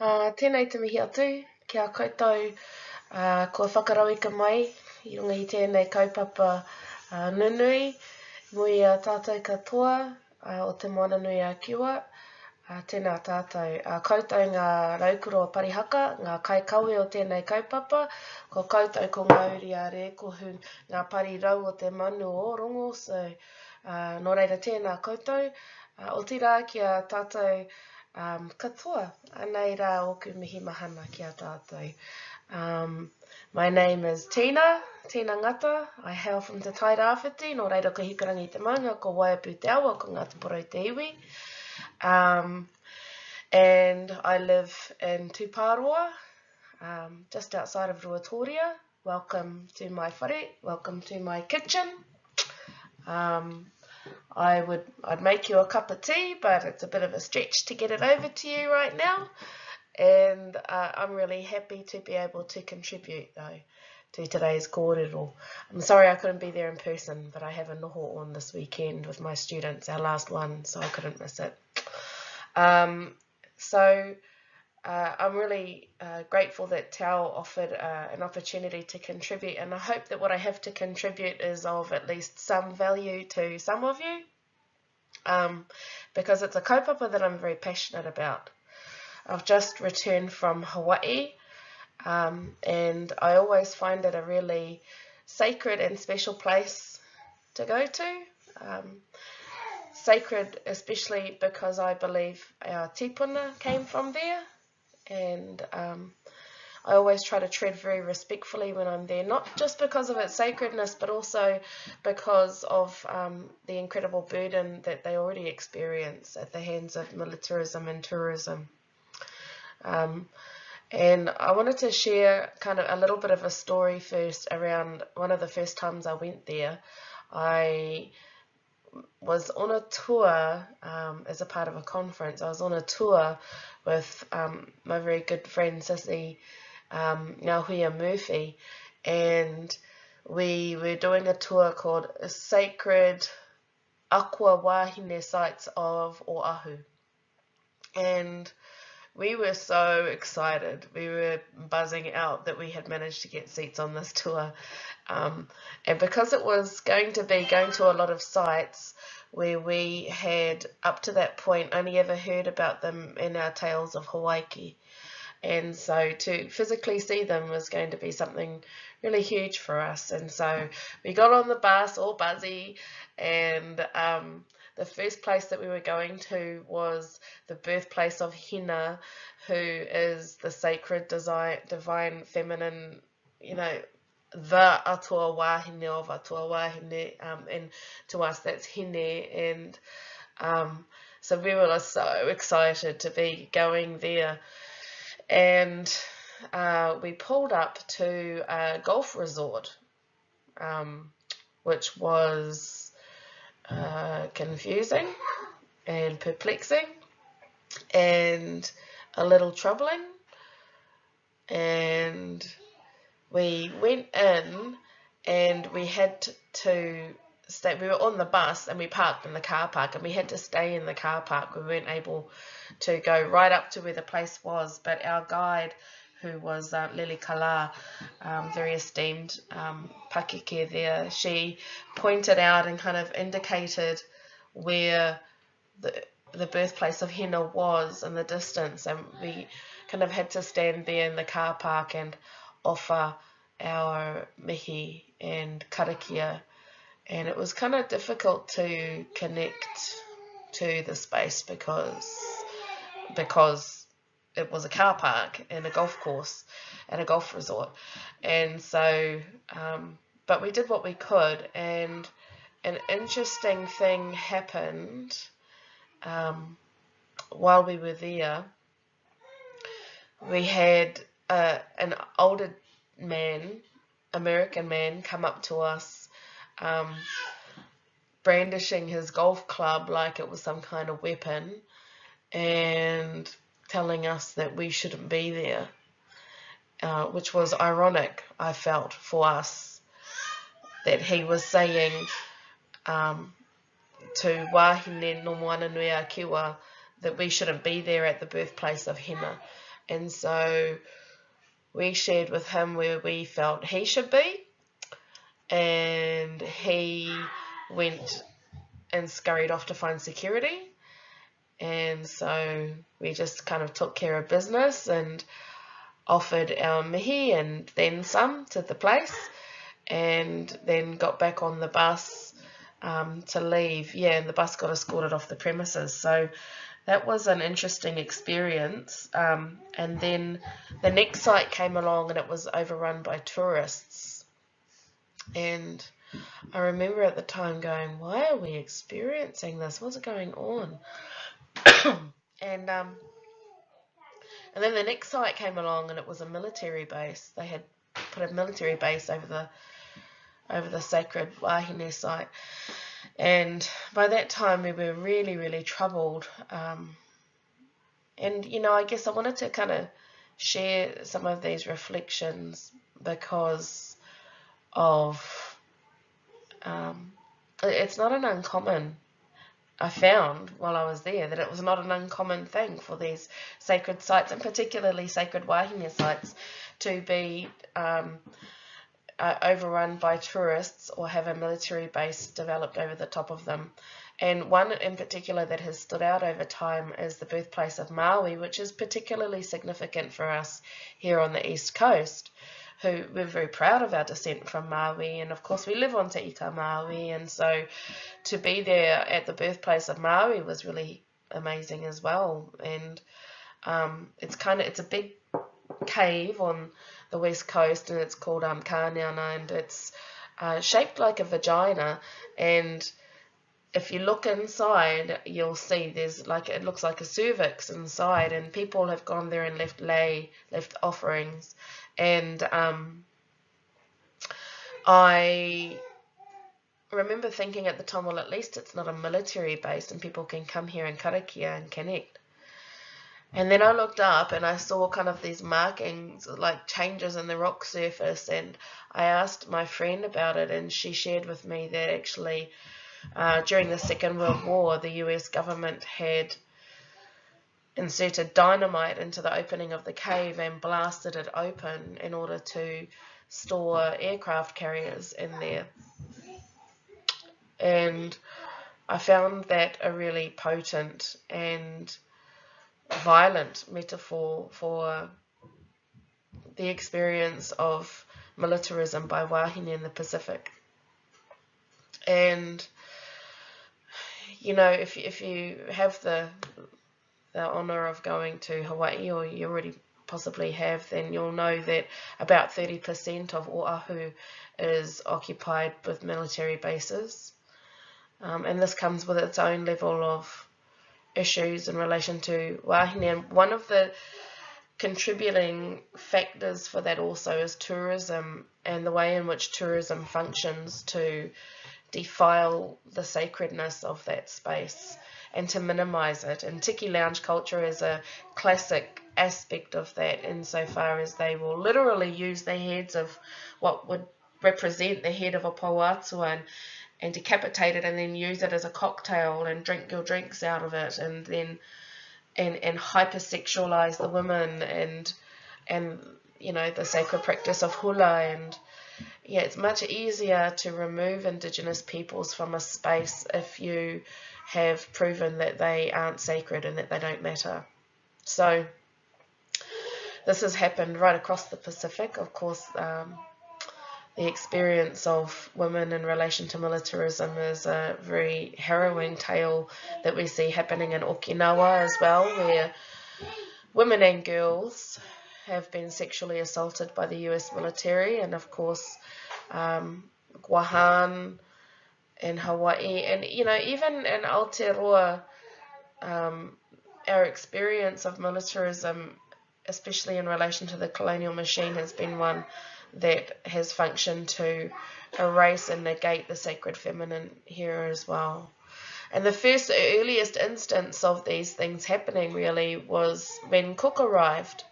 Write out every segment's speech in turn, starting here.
Tēnei te mihi atu, kia koutou ko whakarauika mai, i runga i tēnei kaupapa nunui, mui a tātou katoa o te moana nui a kiwa, tēnā tātou. Koutou ngā raukuro o Parihaka, ngā kaikawe o tēnei kaupapa, ko koutou ko ngā uri a re, ko ngā pari rau o te manu o rongo, so nō reira tēnā koutou. O tira kia tātou katoa, anei rā oku mihi mahana kia tātou. My name is Tina Ngata. I hail from Te Tairāwhiti, nō reira ko hikarangi te manga, ko Waiapu te awa, ko Ngata Porou te iwi. And I live in Tūpāroa, just outside of Ruatoria. Welcome to my whare, welcome to my kitchen. I'd make you a cup of tea, but it's a bit of a stretch to get it over to you right now. And I'm really happy to be able to contribute, though, to today's Korero. I'm sorry I couldn't be there in person, but I have a noho on this weekend with my students, our last one, so I couldn't miss it. I'm really grateful that Tao offered an opportunity to contribute, and I hope that what I have to contribute is of at least some value to some of you, because it's a kaupapa that I'm very passionate about. I've just returned from Hawaii, and I always find it a really sacred and special place to go to. Sacred especially because I believe our tipuna came from there, and I always try to tread very respectfully when I'm there, not just because of its sacredness, but also because of the incredible burden that they already experience at the hands of militarism and tourism. And I wanted to share kind of a little bit of a story first around one of the first times I went there. I was on a tour as a part of a conference. I was on a tour with my very good friend Sissy Ngāhuia Murphy, and we were doing a tour called Sacred Aqua Wahine Sites of Oahu. And we were so excited. We were buzzing out that we had managed to get seats on this tour. And because it was going to be going to a lot of sites where we had, up to that point, only ever heard about them in our tales of Hawaii. And so to physically see them was going to be something really huge for us. And so we got on the bus, all buzzy, and the first place that we were going to was the birthplace of Hina, who is the sacred, divine, feminine, the atua wahine of atua wahine, and to us that's Hine. And so we were so excited to be going there. And we pulled up to a golf resort, which was confusing and perplexing and a little troubling. And we went in and we had to stay. We were on the bus and we parked in the car park, and we had to stay in the car park. We weren't able to go right up to where the place was, but our guide, who was Lily Kala, very esteemed pakeke there, she pointed out and kind of indicated where the birthplace of Hina was in the distance, and we kind of had to stand there in the car park and offer our mihi and karakia, and it was kind of difficult to connect to the space because it was a car park and a golf course and a golf resort. And so but we did what we could, and an interesting thing happened while we were there. We had an older man, American man, come up to us brandishing his golf club like it was some kind of weapon, and telling us that we shouldn't be there, which was ironic, I felt, for us, that he was saying to Wahine no moana nui a kiwa that we shouldn't be there at the birthplace of Hina. And so we shared with him where we felt he should be, and he went and scurried off to find security. And so we just kind of took care of business and offered our mihi and then some to the place, and then got back on the bus to leave. Yeah, and the bus got escorted off the premises. So that was an interesting experience. And then the next site came along and it was overrun by tourists. And I remember at the time going, why are we experiencing this? What's going on? And then the next site came along and it was a military base. They had put a military base over the sacred wahine site. And by that time we were really, really troubled. And, you know, I guess I wanted to kind of share some of these reflections because of, it's not an uncommon, I found while I was there that it was not an uncommon thing for these sacred sites, and particularly sacred wahine sites, to be overrun by tourists or have a military base developed over the top of them. And one in particular that has stood out over time is the birthplace of Maui, which is particularly significant for us here on the East Coast, who we're very proud of our descent from Maui, and of course we live on Te Ika Maui, and so to be there at the birthplace of Maui was really amazing as well. And it's a big cave on the west coast, and it's called Kaneana, and it's shaped like a vagina, and if you look inside, you'll see there's like, it looks like a cervix inside, and people have gone there and left offerings. And I remember thinking at the time, well, at least it's not a military base and people can come here and karakia and connect. And then I looked up and I saw kind of these markings, like changes in the rock surface, and I asked my friend about it, and she shared with me that actually during the Second World War, the US government had inserted dynamite into the opening of the cave and blasted it open in order to store aircraft carriers in there. And I found that a really potent and violent metaphor for the experience of militarism by wahine in the Pacific. And you know, if you have the honor of going to Hawaii, or you already possibly have, then you'll know that about 30% of Oahu is occupied with military bases. And this comes with its own level of issues in relation to wahine. And one of the contributing factors for that also is tourism, and the way in which tourism functions to defile the sacredness of that space and to minimize it. And tiki lounge culture is a classic aspect of that, insofar as they will literally use the heads of what would represent the head of a pauatua and decapitate it, and then use it as a cocktail and drink your drinks out of it, and then and hypersexualize the women, and you know, the sacred practice of hula. And yeah, it's much easier to remove Indigenous peoples from a space if you have proven that they aren't sacred and that they don't matter. So this has happened right across the Pacific. Of course, the experience of women in relation to militarism is a very harrowing tale that we see happening in Okinawa as well, where women and girls have been sexually assaulted by the US military. And of course, Guahan in Hawaii, and you know, even in Aotearoa, our experience of militarism, especially in relation to the colonial machine, has been one that has functioned to erase and negate the sacred feminine here as well. And the first earliest instance of these things happening really was when Cook arrived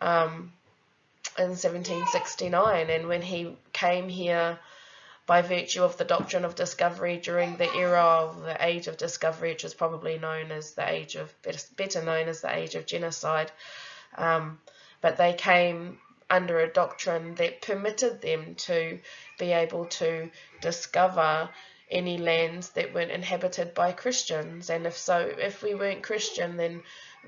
in 1769, and when he came here by virtue of the doctrine of discovery during the era of the Age of Discovery, which is probably known as the age of, better known as the Age of Genocide. But they came under a doctrine that permitted them to be able to discover any lands that weren't inhabited by Christians, and if we weren't Christian, then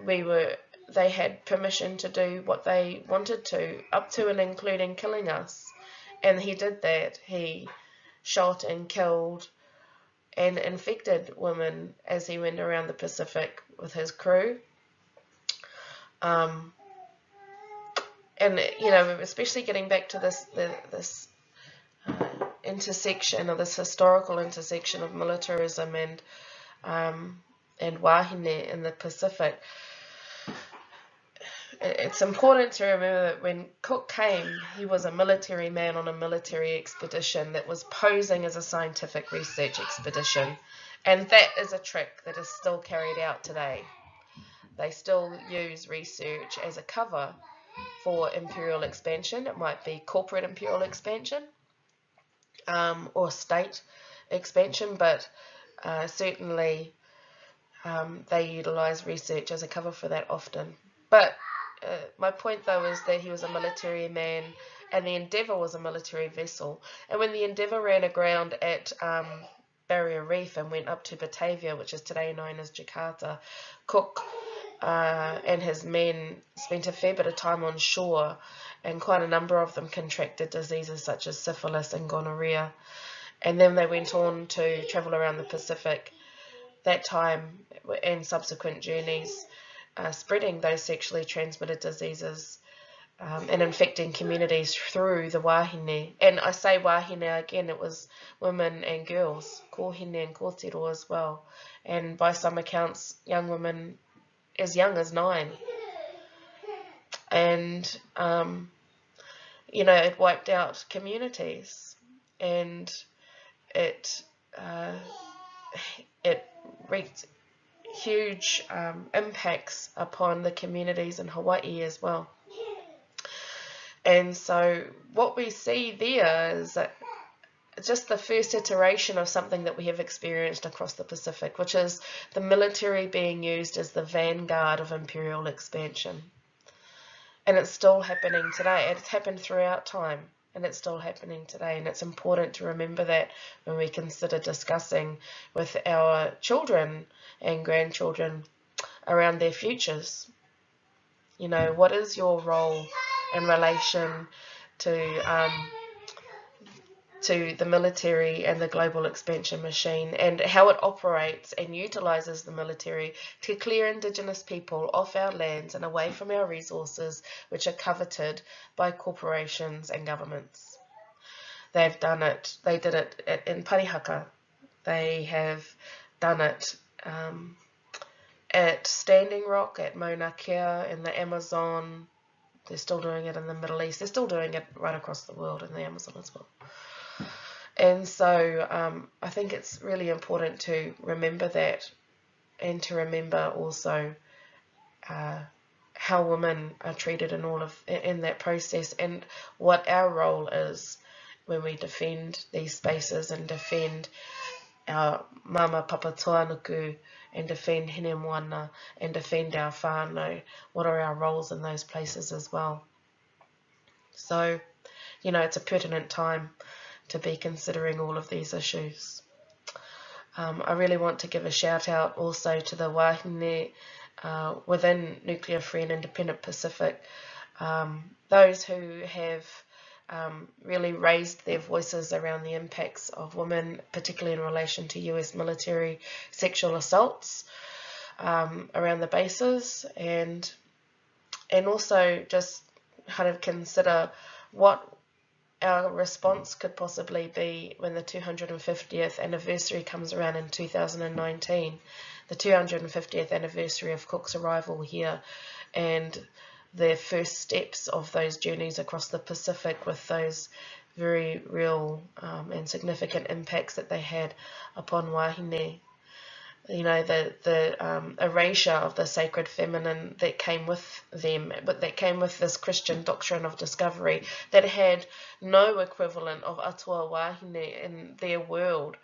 they had permission to do what they wanted to, up to and including killing us. And he did that. He shot and killed and infected women as he went around the Pacific with his crew. And especially getting back to this intersection, or this historical intersection of militarism and wahine in the Pacific. It's important to remember that when Cook came, he was a military man on a military expedition that was posing as a scientific research expedition. And that is a trick that is still carried out today. They still use research as a cover for imperial expansion. It might be corporate imperial expansion or state expansion, but certainly they utilize research as a cover for that often. But my point, though, is that he was a military man, and the Endeavour was a military vessel. And when the Endeavour ran aground at Barrier Reef and went up to Batavia, which is today known as Jakarta, Cook and his men spent a fair bit of time on shore, and quite a number of them contracted diseases such as syphilis and gonorrhea. And then they went on to travel around the Pacific that time and subsequent journeys, spreading those sexually transmitted diseases and infecting communities through the wahine. And I say wahine again, it was women and girls, kohine and kōtero as well. And by some accounts, young women as young as 9. And, it wiped out communities, and it wreaked huge impacts upon the communities in Hawaii as well. And so what we see there is that just the first iteration of something that we have experienced across the Pacific, which is the military being used as the vanguard of imperial expansion. And it's still happening today. It's happened throughout time, and it's still happening today. And it's important to remember that when we consider discussing with our children and grandchildren around their futures. What is your role in relation to the military and the global expansion machine, and how it operates and utilizes the military to clear Indigenous people off our lands and away from our resources, which are coveted by corporations and governments. They've done it. They did it in Parihaka. They have done it at Standing Rock, at Mauna Kea, in the Amazon. They're still doing it in the Middle East. They're still doing it right across the world in the Amazon as well. And so I think it's really important to remember that, and to remember also how women are treated in that process, and what our role is when we defend these spaces and defend our mama papa tuanuku and defend hine moana and defend our whānau. What are our roles in those places as well? So, it's a pertinent time to be considering all of these issues. I really want to give a shout out also to the wahine within Nuclear Free and Independent Pacific, those who have really raised their voices around the impacts of women, particularly in relation to US military sexual assaults around the bases, and also just kind of consider what our response could possibly be when the 250th anniversary comes around in 2019, the 250th anniversary of Cook's arrival here, and the first steps of those journeys across the Pacific, with those very real and significant impacts that they had upon wahine. The erasure of the sacred feminine that came with them, but that came with this Christian doctrine of discovery that had no equivalent of atua wahine in their world.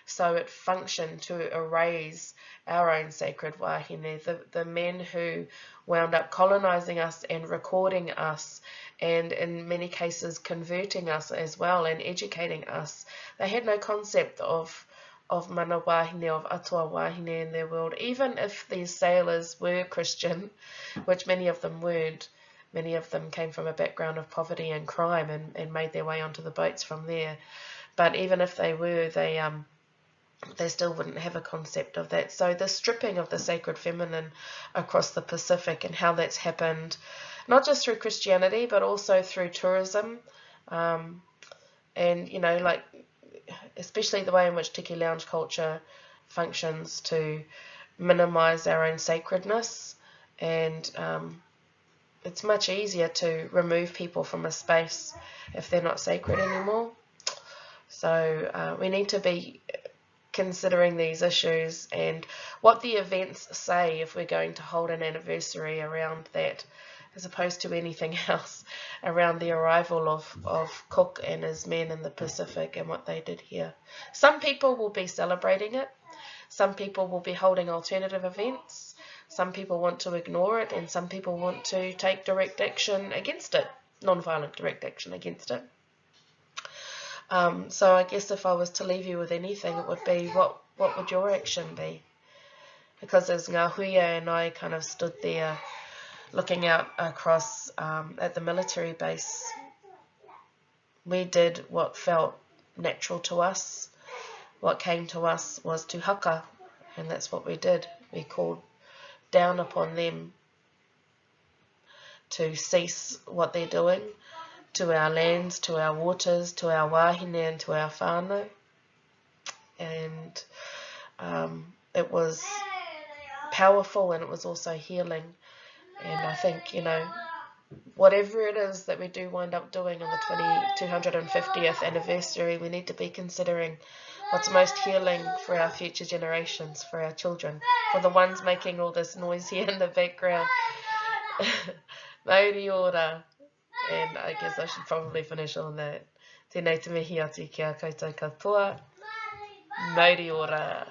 so it functioned to erase our own sacred wahine. The men who wound up colonizing us and recording us, and in many cases converting us as well and educating us, they had no concept of mana wahine, of atua wahine in their world. Even if these sailors were Christian, which many of them weren't, many of them came from a background of poverty and crime and made their way onto the boats from there. But even if they were, they still wouldn't have a concept of that. So the stripping of the sacred feminine across the Pacific, and how that's happened, not just through Christianity, but also through tourism, and, you know, like, especially the way in which tiki lounge culture functions to minimize our own sacredness. And it's much easier to remove people from a space if they're not sacred anymore. So we need to be considering these issues and what the events say if we're going to hold an anniversary around that, as opposed to anything else, around the arrival of Cook and his men in the Pacific and what they did here. Some people will be celebrating it. Some people will be holding alternative events. Some people want to ignore it, and some people want to take direct action against it, non-violent direct action against it. So I guess if I was to leave you with anything, it would be, what would your action be? Because as Ngā Huia and I kind of stood there looking out across at the military base, we did what felt natural to us. What came to us was to haka, and that's what we did. We called down upon them to cease what they're doing to our lands, to our waters, to our wahine, and to our whānau. And it was powerful, and it was also healing. And I think, you know, whatever it is that we do wind up doing on the 250th anniversary, we need to be considering what's most healing for our future generations, for our children, for the ones making all this noise here in the background. Mauri ora. And I guess I should probably finish on that. Tēnei te mihi atu ki a koutou katoa. Mauri ora.